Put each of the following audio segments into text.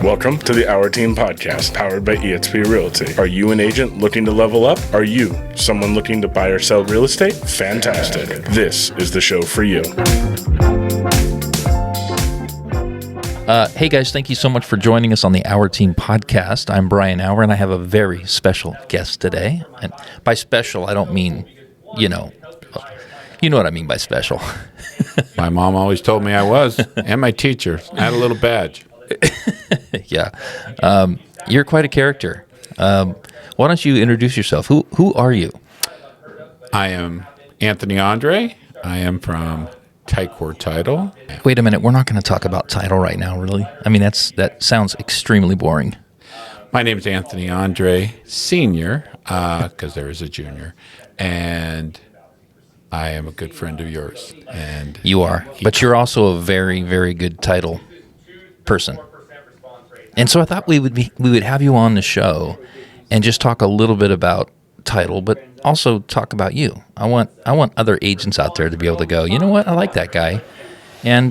Welcome to the Our Team Podcast, powered by eXp Realty. Are you an agent looking to level up? Are you someone looking to buy or sell real estate? Fantastic. This is the show for you. Hey guys, thank you so much for joining us on the Our Team Podcast. I'm Brian Auer, and I have a very special guest today. And by special, I don't mean, you know what I mean by special. My mom always told me I was, and my teacher. I had a little badge. Yeah. You're quite a character. Why don't you introduce yourself? Who are you? I am Anthony Andre. I am from Ticor Title. Wait a minute. We're not going to talk about title right now, really. I mean, that sounds extremely boring. My name is Anthony Andre Sr., because there is a junior, and I am a good friend of yours. And You are. But you're also a very, very good title person. And so I thought we would have you on the show and just talk a little bit about title, but also talk about you. I want other agents out there to be able to go, you know what, I like that guy. And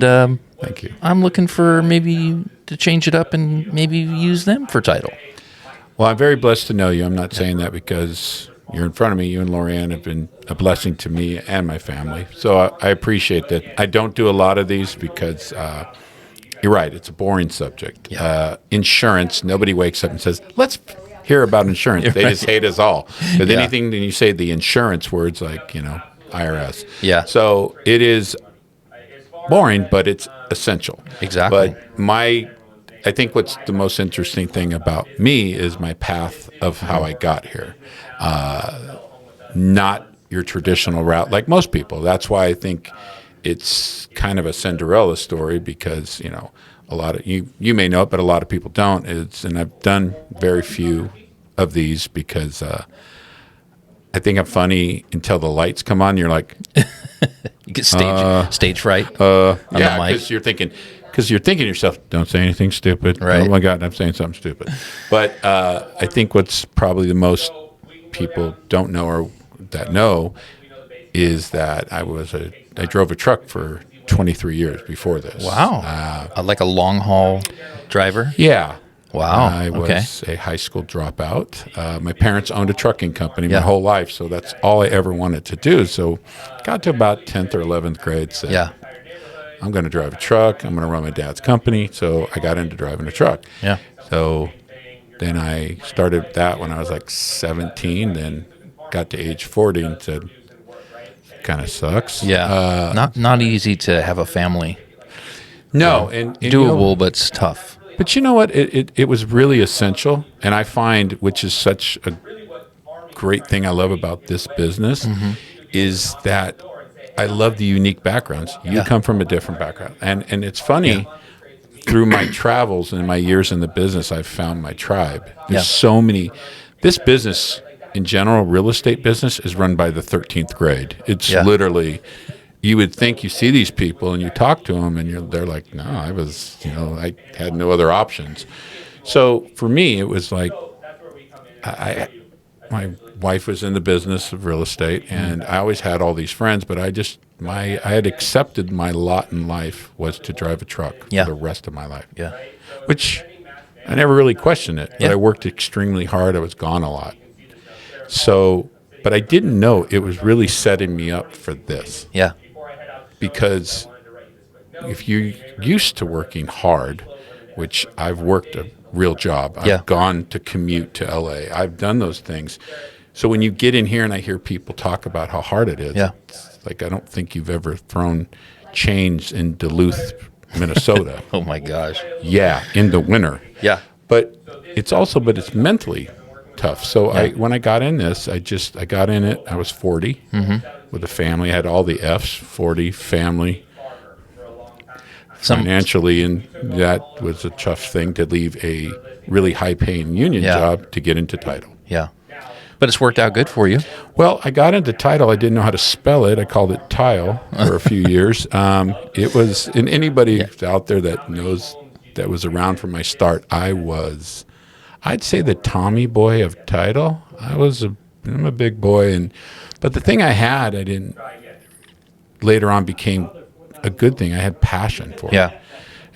thank you. I'm looking for maybe to change it up and maybe use them for title. Well, I'm very blessed to know you. I'm not saying that because you're in front of me. You and Lorianne have been a blessing to me and my family. So I appreciate that. I don't do a lot of these because you're right. It's a boring subject. Yeah. Insurance, nobody wakes up and says, let's hear about insurance. They just hate us all. With anything, then you say the insurance words like, IRS. Yeah. So it is boring, but it's essential. Exactly. But I think what's the most interesting thing about me is my path of how I got here. Not your traditional route like most people. That's why I think it's kind of a Cinderella story because, a lot of you may know it, but a lot of people don't. And I've done very few of these because I think I'm funny until the lights come on. You're like, You get stage fright. yeah, the mic. because you're thinking to yourself, don't say anything stupid. Right. Oh my God, I'm saying something stupid. But I think what's probably the most people don't know or that know is that I drove a truck for 23 years before this. Wow. Like a long haul driver? Yeah. Wow. I was a high school dropout. My parents owned a trucking company my whole life, so that's all I ever wanted to do. So got to about 10th or 11th grade, said, I'm going to drive a truck. I'm going to run my dad's company. So I got into driving a truck. Yeah. So then I started that when I was like 17, then got to age 40 and said, kind of sucks. Yeah. Not easy to have a family. No. And Doable, but it's tough. But you know what? It was really essential. And I find, which is such a great thing I love about this business, is that I love the unique backgrounds. You come from a different background. And it's funny, through my travels and my years in the business, I've found my tribe. There's so many. This business, in general, real estate business, is run by the 13th grade. It's literally, you would think you see these people and you talk to them and they're like, no, I had no other options. So for me, it was like, my wife was in the business of real estate and I always had all these friends, but I had accepted my lot in life was to drive a truck for the rest of my life. Yeah. Which I never really questioned it, but I worked extremely hard. I was gone a lot. So, but I didn't know it was really setting me up for this. Yeah. Because if you're used to working hard, which I've worked a real job, I've gone to commute to LA, I've done those things. So when you get in here and I hear people talk about how hard it is, it's like I don't think you've ever thrown chains in Duluth, Minnesota. Oh my gosh. Yeah, in the winter. Yeah. But it's mentally tough. So when I got in this, I got in it. I was 40 with a family. I had all the F's, 40, family, financially, and that was a tough thing to leave a really high-paying union job to get into title. Yeah. But it's worked out good for you. Well, I got into title. I didn't know how to spell it. I called it tile for a few years. It was, and anybody out there that knows that was around from my start, I'd say the Tommy boy of title. I'm a big boy, but the thing I didn't later on became a good thing. I had passion for it.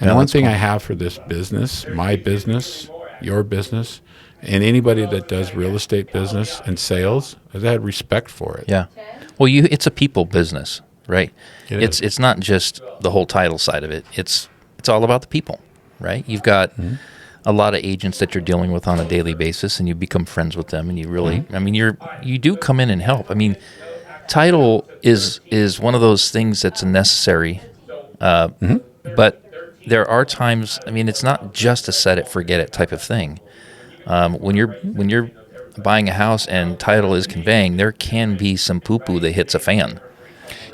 And the one thing I have for this business, my business, your business, and anybody that does real estate business and sales, is I had respect for it. Yeah. Well, it's a people business, right? It's not just the whole title side of it. It's all about the people, right? You've got a lot of agents that you're dealing with on a daily basis, and you become friends with them, and you really, I mean, you do come in and help. I mean, title is one of those things that's a necessary, but there are times. I mean, it's not just a set it forget it type of thing. When you're buying a house and title is conveying, there can be some poo-poo that hits a fan,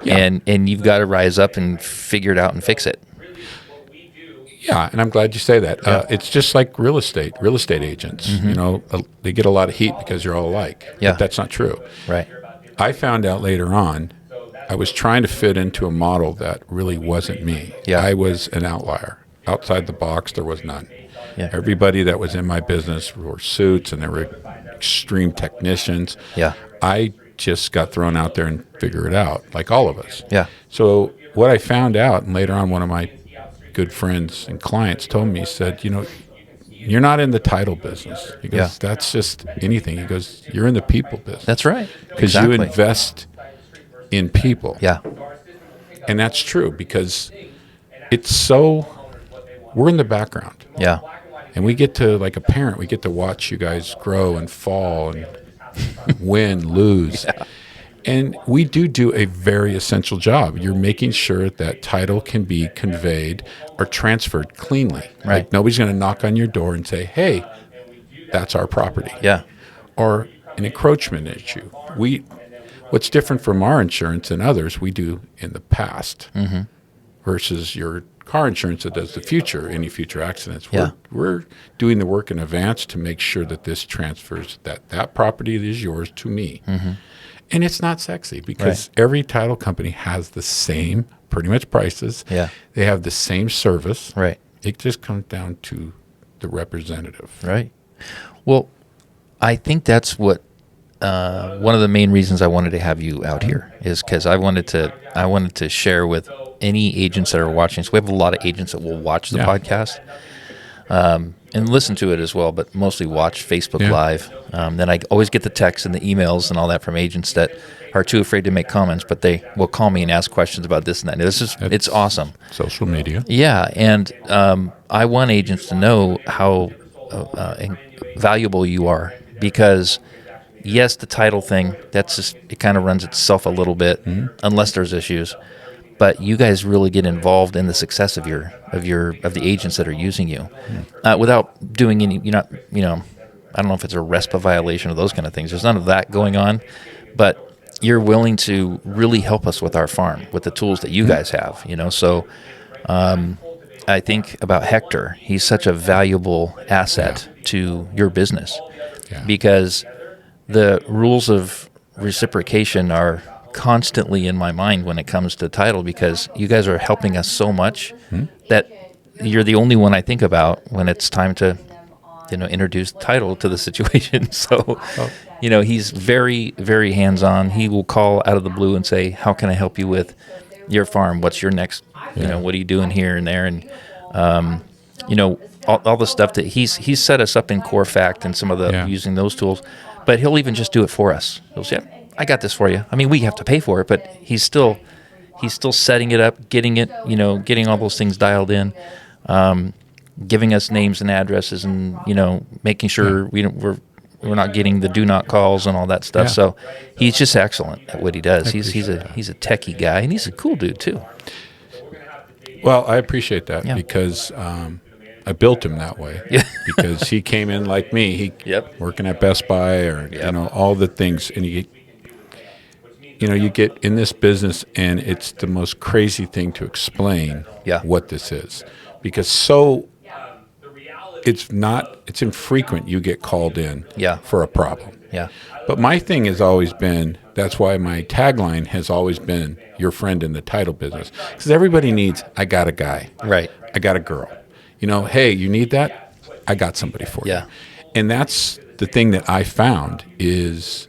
and you've got to rise up and figure it out and fix it. Yeah, and I'm glad you say that. It's just like real estate agents. You know, they get a lot of heat because you're all alike. Yeah. But that's not true. Right. I found out later on, I was trying to fit into a model that really wasn't me. Yeah. I was an outlier. Outside the box, there was none. Yeah. Everybody that was in my business wore suits, and they were extreme technicians. Yeah. I just got thrown out there and figured it out, like all of us. Yeah. So what I found out, and later on one of my good friends and clients told me, he said, you know, you're not in the title business. He goes, that's just anything. He goes, you're in the people business. That's right. Because you invest in people. Yeah. And that's true because it's so, we're in the background. Yeah. And we get to, like a parent, we get to watch you guys grow and fall and win, lose. Yeah. And we do a very essential job. You're making sure that title can be conveyed or transferred cleanly. Right. Like nobody's going to knock on your door and say, hey, that's our property. Yeah. Or an encroachment issue. What's different from our insurance and others, we do in the past versus your car insurance that does the future, any future accidents. Yeah. We're doing the work in advance to make sure that this transfers, that property is yours to me. And it's not sexy because every title company has the same pretty much prices. Yeah. They have the same service. Right. It just comes down to the representative. Right. Well, I think that's what one of the main reasons I wanted to have you out here is because I wanted to share with any agents that are watching. So we have a lot of agents that will watch the podcast and listen to it as well, but mostly watch Facebook Live. Then I always get the texts and the emails and all that from agents that are too afraid to make comments, but they will call me and ask questions about this and that. It's awesome. Social media. Yeah, and I want agents to know how valuable you are because, yes, the title thing, that's just, it kind of runs itself a little bit unless there's issues. But you guys really get involved in the success of the agents that are using you, without doing any. You're not, I don't know if it's a RESPA violation or those kind of things. There's none of that going on, but you're willing to really help us with our farm with the tools that you guys have. So I think about Hector. He's such a valuable asset to your business because the rules of reciprocation are constantly in my mind when it comes to title because you guys are helping us so much that you're the only one I think about when it's time to introduce title to the situation. So he's very, very hands-on. He will call out of the blue and say, how can I help you with your farm? What's your next what are you doing here and there? And all the stuff that he's set us up in CoreFact and some of the using those tools, but he'll even just do it for us. He'll say, I got this for you. I mean, we have to pay for it, but he's still setting it up, getting it, getting all those things dialed in, giving us names and addresses, and making sure we're not getting the do not calls and all that stuff. Yeah. So he's just excellent at what he does. He's a techie guy, and he's a cool dude too. Well, I appreciate that because I built him that way. Yeah. Because he came in like me. He working at Best Buy or all the things, and you get in this business, and it's the most crazy thing to explain what this is, because it's infrequent you get called in for a problem. Yeah. But my thing has always been, that's why my tagline has always been your friend in the title business, because everybody needs, I got a guy. Right. I got a girl. Hey, you need that? I got somebody for you. And that's the thing that I found is,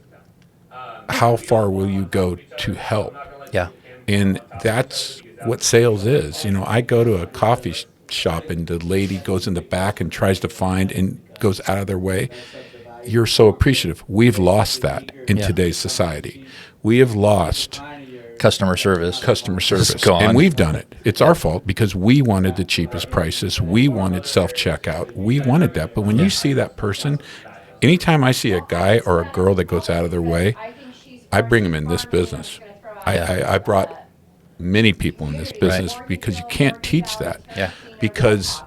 how far will you go to help? Yeah. And that's what sales is. I go to a coffee shop and the lady goes in the back and tries to find and goes out of their way, you're so appreciative. We've lost that in today's society. We have lost Customer service. It's gone. and we've done it. It's our fault because we wanted the cheapest prices. We wanted self-checkout. We wanted that. But when you see that person, anytime I see a guy or a girl that goes out of their way, I bring them in this business. I brought many people in this business because you can't teach that. Yeah. Because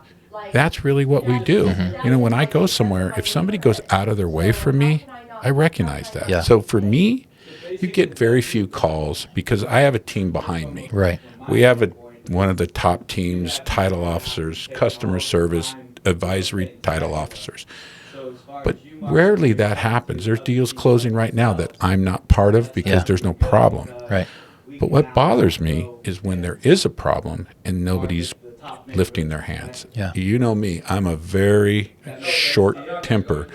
that's really what we do. You know, when I go somewhere, if somebody goes out of their way for me, I recognize that. Yeah. So for me, you get very few calls because I have a team behind me. Right. We have one of the top teams, title officers, customer service, advisory title officers. But rarely that happens. There's deals closing right now that I'm not part of because there's no problem. Right. But what bothers me is when there is a problem and nobody's lifting their hands. Yeah. You know me, I'm a very short temper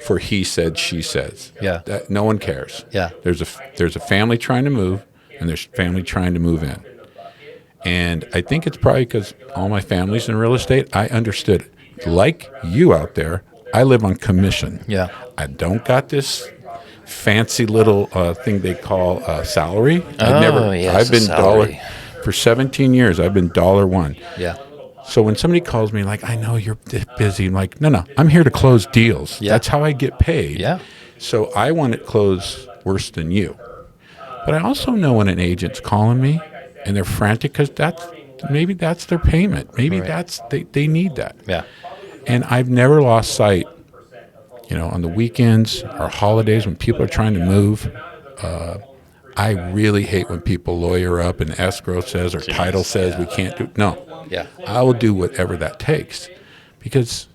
for he said, she says. Yeah. That, no one cares. Yeah. There's a family trying to move and there's family trying to move in. And I think it's probably because all my family's in real estate, I understood it. Like you out there, I live on commission. Yeah. I don't got this fancy little thing they call salary. Yes, I've been salary. for 17 years. I've been $1. Yeah. So when somebody calls me like, I know you're busy, I'm like, no, I'm here to close deals. Yeah. That's how I get paid. Yeah. So I want it closed worse than you. But I also know when an agent's calling me and they're frantic because maybe that's their payment. Maybe they need that. Yeah. And I've never lost sight, you know, on the weekends or holidays when people are trying to move. I really hate when people lawyer up and escrow says or title says we can't do. No. Yeah. I will do whatever that takes because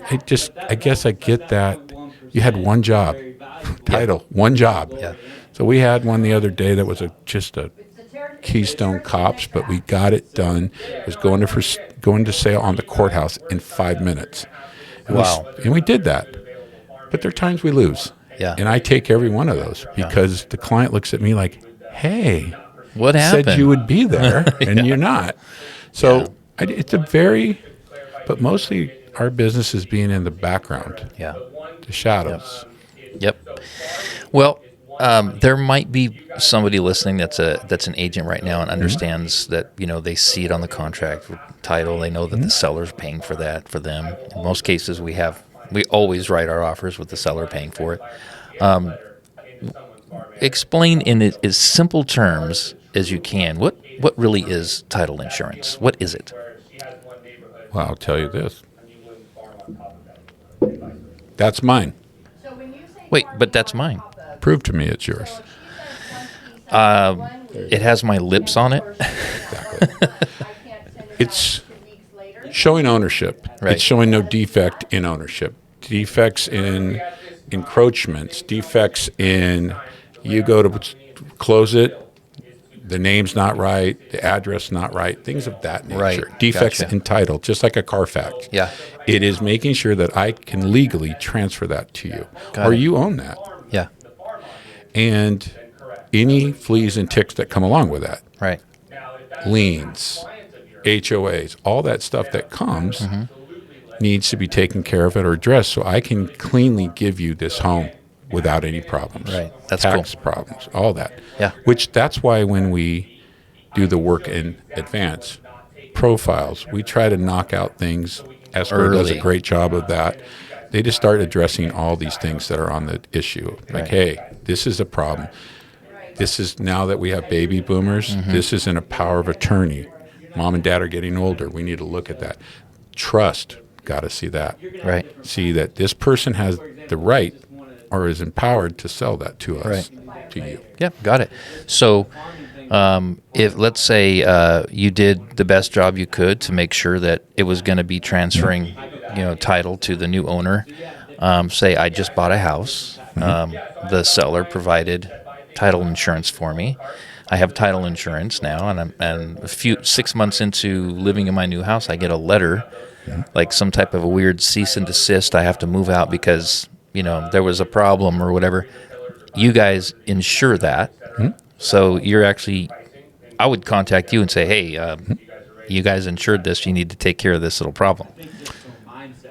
I guess I get that. You had one job, title, one job. Yeah. So we had one the other day that was just a Keystone Cops, but we got it done. It was going to sale on the courthouse in 5 minutes. Wow. And we did that. But there are times we lose. Yeah. And I take every one of those because the client looks at me like, hey, What happened? said you would be there and you're not. So it's but mostly our business is being in the background, Yeah. the shadows. Yep. Well, there might be somebody listening that's an agent right now and understands that, you know, they see it on the contract title. They know that the seller's paying for that for them. In most cases, we always write our offers with the seller paying for it. Explain in as simple terms as you can what really is title insurance. What is it? Well, I'll tell you this. That's mine. Wait, but that's mine. Prove to me it's yours. It has my lips on it. Exactly. It's showing ownership. Right. It's showing no defect in ownership. Defects in encroachments. Defects in you go to close it, the name's not right, the address not right, things of that nature. Right. Defects Gotcha. in title, just like a Carfax. Yeah. It is making sure that I can legally transfer that to you, or it. you own that. Yeah. And any fleas and ticks that come along with that. Right. Liens, HOAs, all that stuff that comes needs to be taken care of it or addressed so I can cleanly give you this home without any problems. Right. That's Tax cool. problems, all that. Yeah. Which that's why when we do the work in advance, profiles, we try to knock out things. Escrow does a Early. great job of that. They just start addressing all these things that are on the issue. Like, Right. hey, this is a problem. This is now that we have baby boomers, this isn't a power of attorney. Mom and dad are getting older. We need to look at that. Trust, got to see that. Right. See that this person has the right or is empowered to sell that to us, to you. Yep, got it. So, if let's say you did the best job you could to make sure that it was going to be transferring, you know, title to the new owner. Say I just bought a house. The seller provided title insurance for me. I have title insurance now, and 6 months into living in my new house, I get a letter, like some type of a weird cease and desist. I have to move out because, you know, there was a problem or whatever. You guys insure that. So you're actually, I would contact you and say, hey, you guys insured this. You need to take care of this little problem.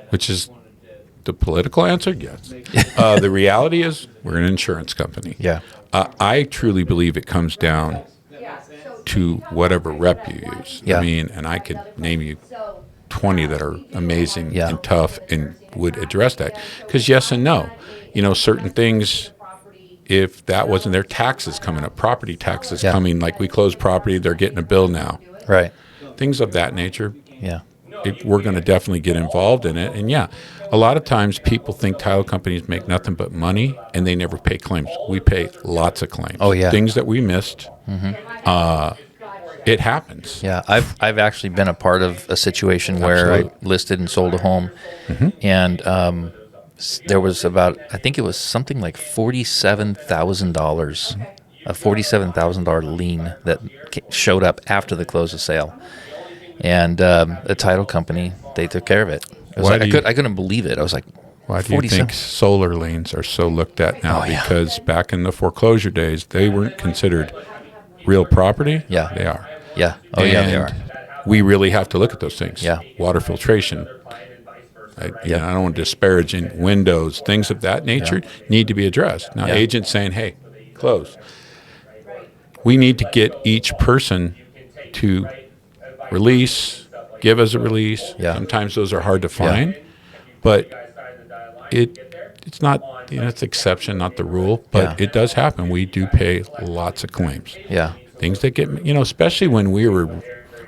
Which is the political answer? Yes. The reality is we're an insurance company. Yeah. I truly believe it comes down to whatever rep you use. Yeah. I mean, and I could name you 20 that are amazing Yeah. and tough and would address that. Because yes and no. You know, certain things, if that wasn't their taxes coming up, property taxes Yeah. coming, like we closed property, they're getting a bill now. Right. Things of that nature. Yeah. We're going to definitely get involved in it. And yeah, a lot of times people think title companies make nothing but money and they never pay claims. We pay lots of claims. Oh, yeah. Things that we missed. It happens. Yeah, I've actually been a part of a situation where Absolutely. I listed and sold a home, and there was about, I think it was something like $47,000, a $47,000 lien that showed up after the close of sale, and the title company, they took care of it. It was Why like, do you- I couldn't believe it. I was like, Why do you 47 think solar liens are so looked at now? Oh, yeah. Because back in the foreclosure days, they weren't considered real property. Yeah. They are. Yeah. Oh, yeah, they And are. We really have to look at those things. Yeah. Water filtration. I don't want to disparage in windows, things of that nature need to be addressed. Now, Yeah. agents saying, hey, close. We need to get each person to release, give us a release. Yeah. Sometimes those are hard to find, but it's not, it's exception, not the rule, but Yeah. it does happen. We do pay lots of claims. Yeah. Things that get, especially when we were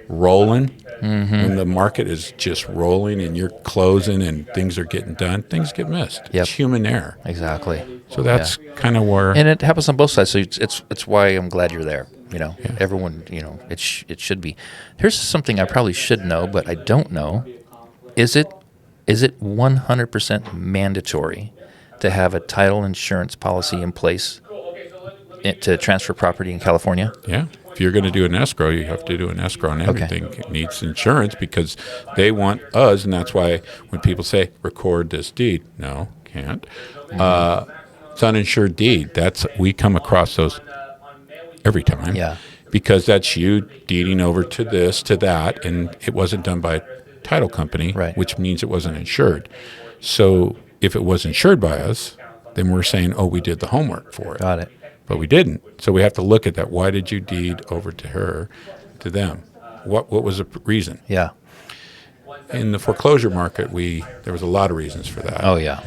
rolling, when the market is just rolling and you're closing and things are getting done, things get missed. Yep. It's human error. Exactly. So that's kind of where. And it happens on both sides. So it's why I'm glad you're there. Everyone, it should be. Here's something I probably should know, but I don't know. Is it 100% mandatory to have a title insurance policy in place to transfer property in California? Yeah. If you're going to do an escrow, you have to do an escrow on everything. It needs insurance because they want us, and that's why when people say, record this deed, no, can't. It's uninsured deed. We come across those every time. Yeah. Because that's you deeding over to this, to that, and it wasn't done by a title company, Right. which means it wasn't insured. So if it was insured by us, then we're saying, oh, we did the homework for it. Got it. But we didn't. So we have to look at that. Why did you deed over to her, to them? What was the reason? Yeah. In the foreclosure market, there was a lot of reasons for that. Oh, yeah.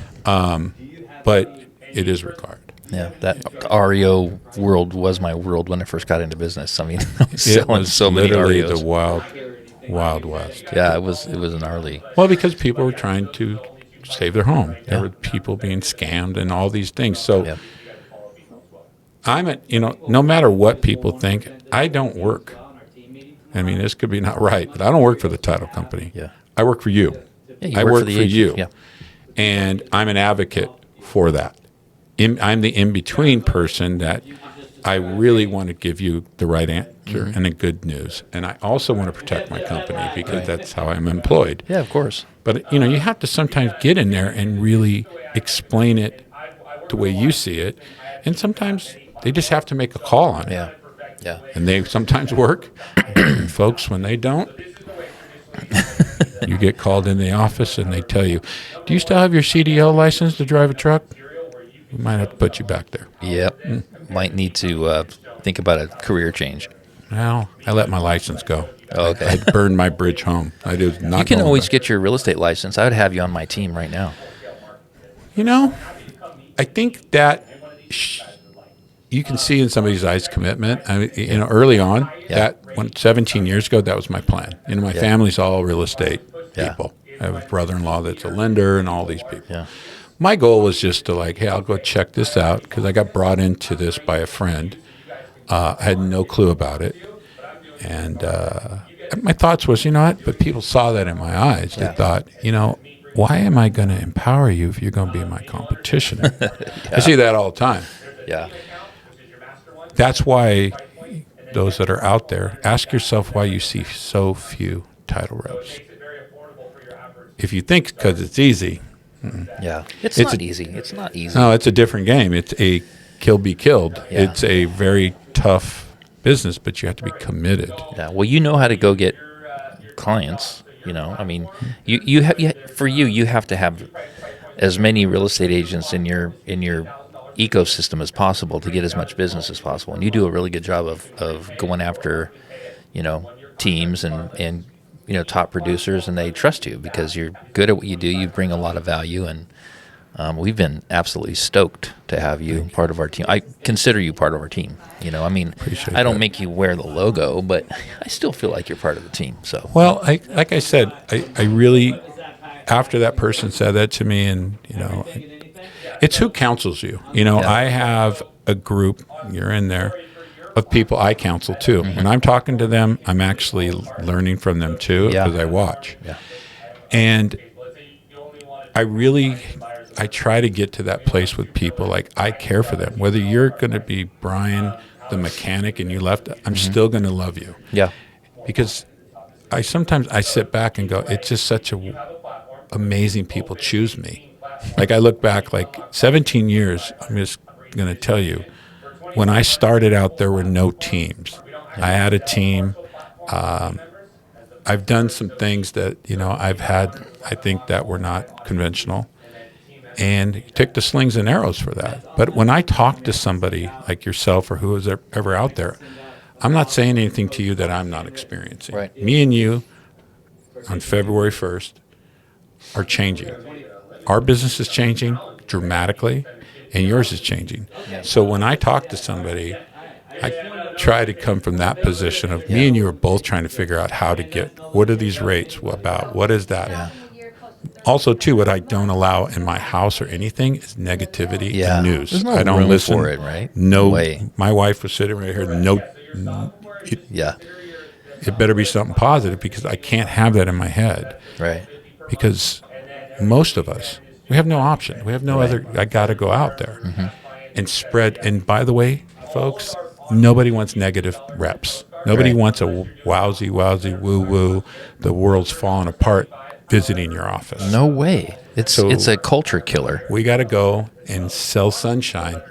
But it is required. Yeah. That REO world was my world when I first got into business. I mean, I was It selling was so many literally REOs. the wild west. Yeah, it was gnarly. Well, because people were trying to save their home. There were people being scammed and all these things. So Yeah. no matter what people think, I don't work. I mean, this could be not right, but I don't work for the title company. Yeah. I work for you. Yeah, you I work work for the for you. agent. Yeah. And I'm an advocate for that. I'm the in-between person that I really want to give you the right answer and the good news. And I also want to protect my company because that's how I'm employed. Yeah, of course. But, you have to sometimes get in there and really explain it the way you see it. And sometimes they just have to make a call on it. Yeah. Yeah. And they sometimes work. And folks, when they don't, you get called in the office and they tell you, do you still have your CDL license to drive a truck? We might have to put you back there. Yep. Might need to think about a career change. Well, I let my license go. Oh, okay. I burned my bridge home. I did not. You can going always back. get your real estate license. I would have you on my team right now. I think that you can see in somebody's eyes commitment. I mean, early on, Yeah. 17 years ago, that was my plan. My family's all real estate Yeah. people. I have a brother-in-law that's a lender and all these people. Yeah. My goal was just to hey, I'll go check this out because I got brought into this by a friend. I had no clue about it. And my thoughts was, but people saw that in my eyes. Yeah. They thought, why am I going to empower you if you're going to be my competition? I see that all the time. Yeah. That's why those that are out there, ask yourself why you see so few title reps. If you think because it's easy, Yeah. It's It's not a- easy. It's not easy. no, it's a different game. It's a kill be killed. Yeah. It's a very tough business, but you have to be committed. Yeah. Well, you know how to go get clients. You know, I mean, for you have to have as many real estate agents in your ecosystem as possible to get as much business as possible. And you do a really good job of going after, you know, teams and you know, top producers, and they trust you because you're good at what you do. You bring a lot of value, and we've been absolutely stoked to have you part of our team. I consider you part of our team. You know, I mean, I don't make you wear the logo, but I still feel like you're part of the team. So, well, like I said, I really, after that person said that to me, and you know, it's who counsels you. You know, I have a group, you're in there, of people I counsel too. When I'm talking to them, I'm actually learning from them too, because I watch. Yeah. And I try to get to that place with people. Like, I care for them. Whether you're going to be Brian, the mechanic, and you left, I'm still going to love you. Yeah. Because sometimes I sit back and go, it's just such amazing people choose me. Like, I look back, like 17 years, I'm just going to tell you, when I started out, there were no teams. I had a team. I've done some things that, you know, I think that were not conventional. And you take the slings and arrows for that. But when I talk to somebody like yourself or who is ever out there, I'm not saying anything to you that I'm not experiencing. Right. Me and you, on February 1st, are changing. Our business is changing dramatically, and yours is changing. Yeah. So when I talk to somebody, I try to come from that position of me and you are both trying to figure out how to get, what are these rates about? What is that? Yeah. Also, too, what I don't allow in my house or anything is negativity and news. There's no I don't room listen for it, right? No way. My wife was sitting right here. It better be something positive, because I can't have that in my head. Right. Because most of us, we have no option. We have no other. I got to go out there and spread. And by the way, folks, nobody wants negative reps. Nobody wants a wowsy, woo-woo, the world's falling apart visiting your office. No way. It's a culture killer. We got to go and sell sunshine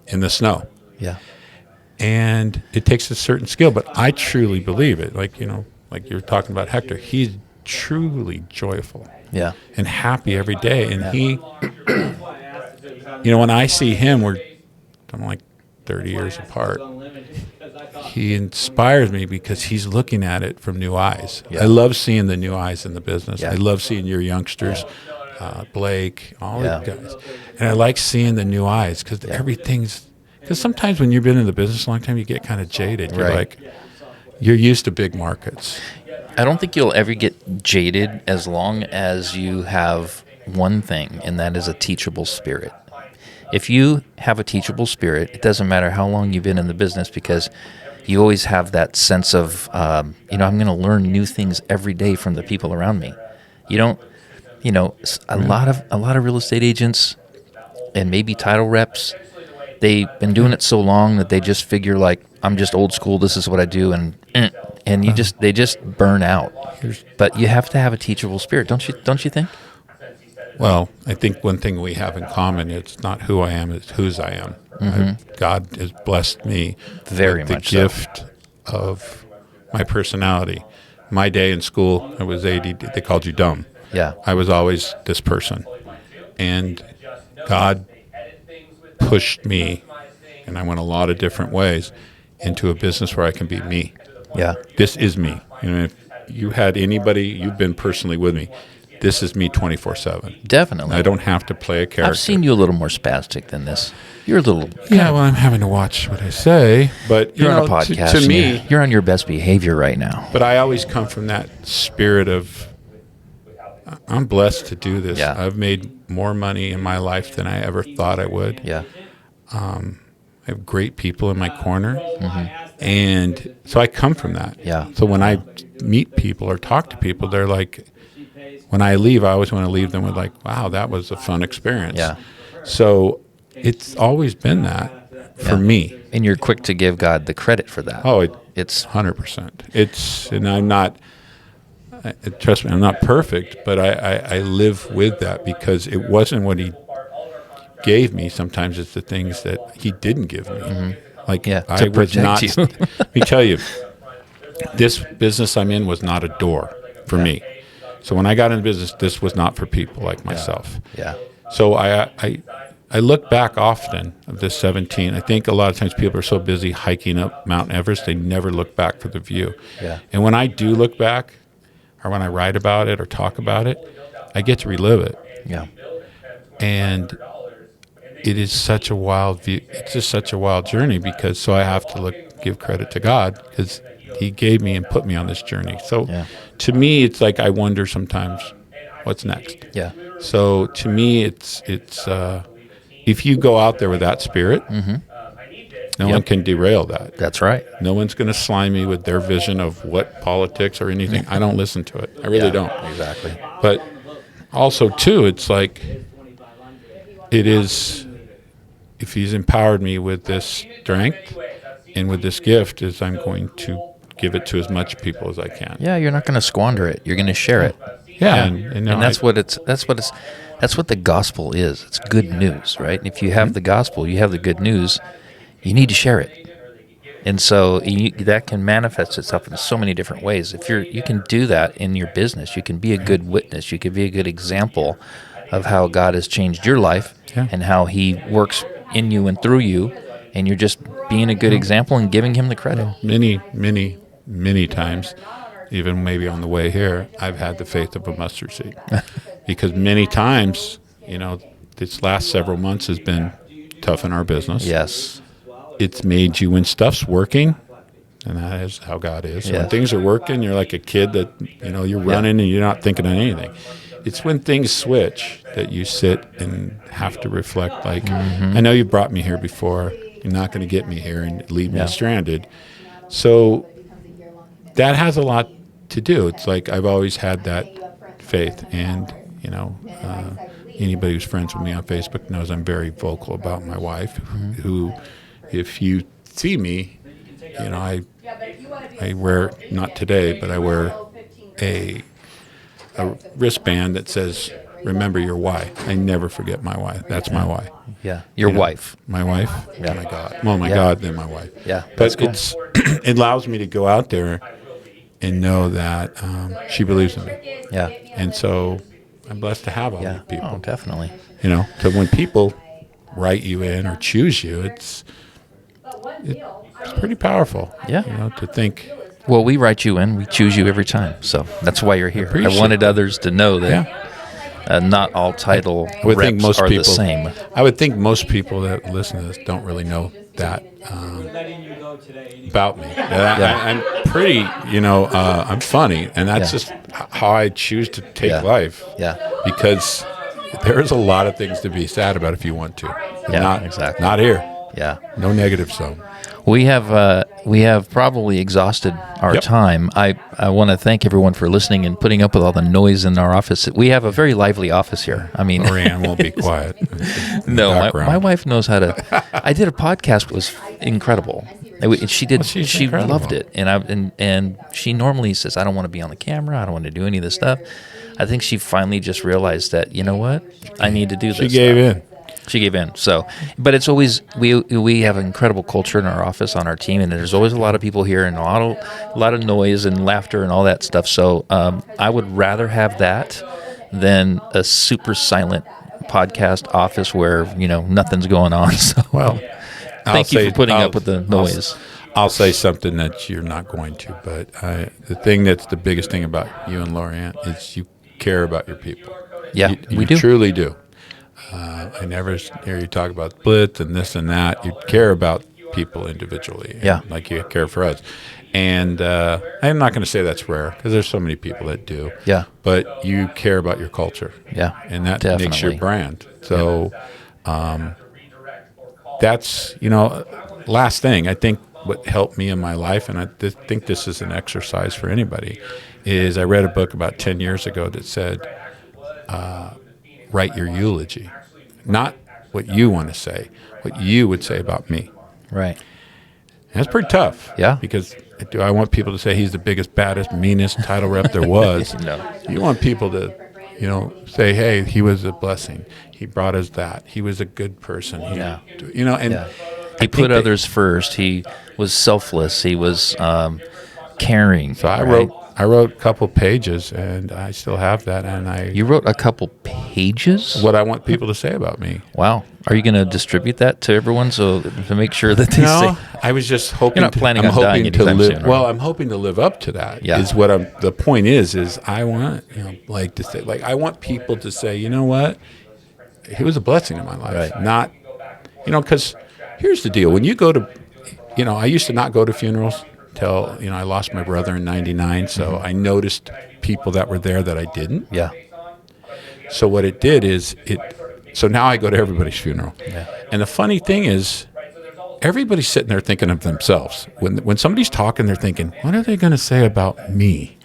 in the snow. Yeah. And it takes a certain skill, but I truly believe it. Like, you know, like you're talking about Hector, he's truly joyful. Yeah. And happy every day. And he, you know, when I see him, I'm like 30 years apart. He inspires me because he's looking at it from new eyes. Yeah. I love seeing the new eyes in the business. Yeah. I love seeing your youngsters, Blake, all the guys. And I like seeing the new eyes, because because sometimes when you've been in the business a long time, you get kind of jaded. You're like, you're used to big markets. I don't think you'll ever get jaded as long as you have one thing, and that is a teachable spirit. If you have a teachable spirit, it doesn't matter how long you've been in the business, because you always have that sense of, I'm going to learn new things every day from the people around me. You don't, a lot of real estate agents and maybe title reps, they've been doing it so long that they just figure, like, I'm just old school. This is what I do, and they just burn out. But you have to have a teachable spirit, don't you think? Well, I think one thing we have in common, it's not who I am, it's whose I am. Mm-hmm. God has blessed me very with the gift of my personality. My day in school, I was ADD. They called you dumb. Yeah. I was always this person. And God pushed me, and I went a lot of different ways, into a business where I can be me. Yeah. This is me. You know, if you had anybody, you've been personally with me, this is me 24/7. Definitely. I don't have to play a character. I've seen you a little more spastic than this. You're a little... Yeah, well, I'm having to watch what I say. But you're on a podcast. To me... You're on your best behavior right now. But I always come from that spirit of, I'm blessed to do this. Yeah. I've made more money in my life than I ever thought I would. Yeah. I have great people in my corner. Mm-hmm. And so I come from that. Yeah. So when I meet people or talk to people, they're like... When I leave, I always want to leave them with, like, wow, that was a fun experience. Yeah. So it's always been that for me. And you're quick to give God the credit for that. Oh, it's 100%. And I'm not, trust me, I'm not perfect, but I live with that, because it wasn't what he gave me. Sometimes it's the things that he didn't give me. Mm-hmm. Like, I was not, let me tell you, this business I'm in was not a door. for me. So when I got into business, this was not for people like myself. Yeah. So I look back often of this 17. I think a lot of times people are so busy hiking up Mount Everest, they never look back for the view. Yeah. And when I do look back, or when I write about it or talk about it, I get to relive it. Yeah. And it is such a wild view. It's just such a wild journey because I have to give credit to God because He gave me and put me on this journey. So to me, it's like I wonder sometimes what's next. Yeah. So to me, it's if you go out there with that spirit, no one can derail that. That's right. No one's going to slime me with their vision of what politics or anything. I don't listen to it. I really don't. Exactly. But also, too, it's like it is, if He's empowered me with this strength and with this gift, is I'm going to give it to as much people as I can. Yeah, you're not going to squander it. You're going to share it. Yeah, and that's what the gospel is. It's good news, right? And if you have the gospel, you have the good news. You need to share it, and so that can manifest itself in so many different ways. If you can do that in your business, you can be a good witness. You can be a good example of how God has changed your life and how He works in you and through you, and you're just being a good example and giving Him the credit. Many, many, many times, even maybe on the way here, I've had the faith of a mustard seed. Because many times, this last several months has been tough in our business. Yes. It's made you, when stuff's working, and that is how God is. So when things are working, you're like a kid that, you're running and you're not thinking of anything. It's when things switch that you sit and have to reflect, like, I know you brought me here before. You're not going to get me here and leave me stranded. So that has a lot to do. It's like I've always had that faith, and anybody who's friends with me on Facebook knows I'm very vocal about my wife, who, if you see me, I wear, not today, but I wear a wristband that says, "Remember your why." I never forget my why. That's my why. Yeah, your wife. My wife. Yeah. Oh my God. Well, my God, then my wife. Yeah, but it allows me to go out there and know that she believes in me. Yeah. And so I'm blessed to have all these people. Oh, definitely. So when people write you in or choose you, it's pretty powerful. Yeah. To think. Well, we write you in. We choose you every time. So that's why you're here. I wanted others to know that not all title reps are the same. I would think most people that listen to this don't really know that about me. I'm pretty, I'm funny, and that's just how I choose to take life. Yeah. Because there's a lot of things to be sad about if you want to. Exactly. Not here. Yeah. No negative zone. We have probably exhausted our time. I want to thank everyone for listening and putting up with all the noise in our office. We have a very lively office here. I mean, Marianne won't be quiet. No, my wife knows how to. I did a podcast that was incredible. She did. She incredible. loved it, and she normally says, "I don't want to be on the camera. I don't want to do any of this stuff." I think she finally just realized that, you know what, I need to do this. She gave in. She gave in. So, but it's always we have an incredible culture in our office, on our team, and there's always a lot of people here and a lot of noise and laughter and all that stuff. So I would rather have that than a super silent podcast office where nothing's going on. So thank you for putting up with the noise. I'll say something that you're not going to, but the thing that's the biggest thing about you and Lorianne is you care about your people. Yeah, you we do. Truly do. I never hear you talk about splits and this and that. You care about people individually, like you care for us. And I'm not going to say that's rare because there's so many people that do. Yeah. But you care about your culture. Yeah. And that definitely. makes your brand. So that's, last thing. I think what helped me in my life, and I think this is an exercise for anybody, is I read a book about 10 years ago that said, write your eulogy. Not what you want to say, what you would say about me. Right. And that's pretty tough. Yeah. Because do I want people to say he's the biggest, baddest, meanest title rep there was? No. You want people to, say, hey, he was a blessing. He brought us that. He was a good person. He put others first. He was selfless. He was caring. So I wrote a couple pages, and I still have that. And You wrote a couple pages? what I want people to say about me. Wow. Are you going to distribute that to everyone so to make sure that they No, say? I was just hoping. You're not planning on dying anytime live. soon, right? Well, I'm hoping to live up to that. Yeah. Is what I'm. The point is I want like to say, like I want people to say, you know what, it was a blessing in my life. Right. Not, because here's the deal: when you go to, I used to not go to funerals till I lost my brother in '99. So I noticed people that were there that I didn't. Yeah. So what it did is so now I go to everybody's funeral. Yeah. And the funny thing is, everybody's sitting there thinking of themselves. When somebody's talking, they're thinking, what are they going to say about me?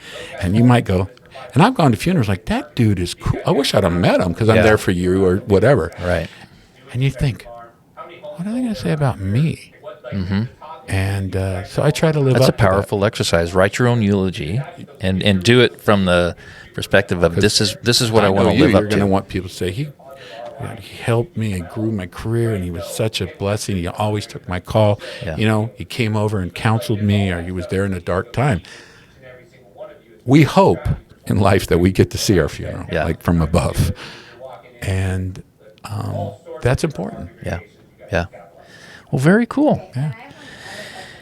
And you might go, and I've gone to funerals like, that dude is cool. I wish I'd have met him because I'm there for you or whatever. Right. And you think, what are they going to say about me? Mm-hmm. And so I try to live That's up a powerful exercise. Write your own eulogy and do it from the perspective of this is what I want to live You're up going to to. want people to say, he helped me and grew my career, and he was such a blessing. He always took my call. Yeah. He came over and counseled me, or he was there in a dark time. We hope in life that we get to see our funeral, like from above. And that's important. Yeah. Yeah. Well, very cool. Yeah.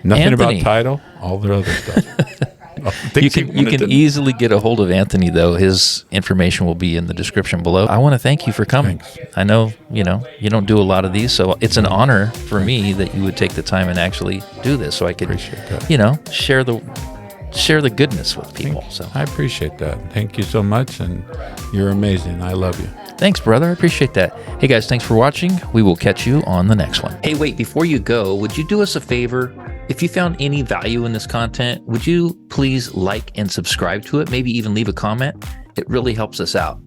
Nothing Anthony. about title, all the other stuff. You can easily get a hold of Anthony, though. His information will be in the description below. I want to thank you for coming. Thanks. I know, you don't do a lot of these, so it's an honor for me that you would take the time and actually do this so I could, Appreciate that. share the goodness with people. So I appreciate that. Thank you so much, and you're amazing. I love you. thanks, brother. I appreciate that. Hey, guys, thanks for watching. We will catch you on the next one. Hey, wait, before you go, would you do us a favor? If you found any value in this content, would you please like and subscribe to it? Maybe even leave a comment. It really helps us out.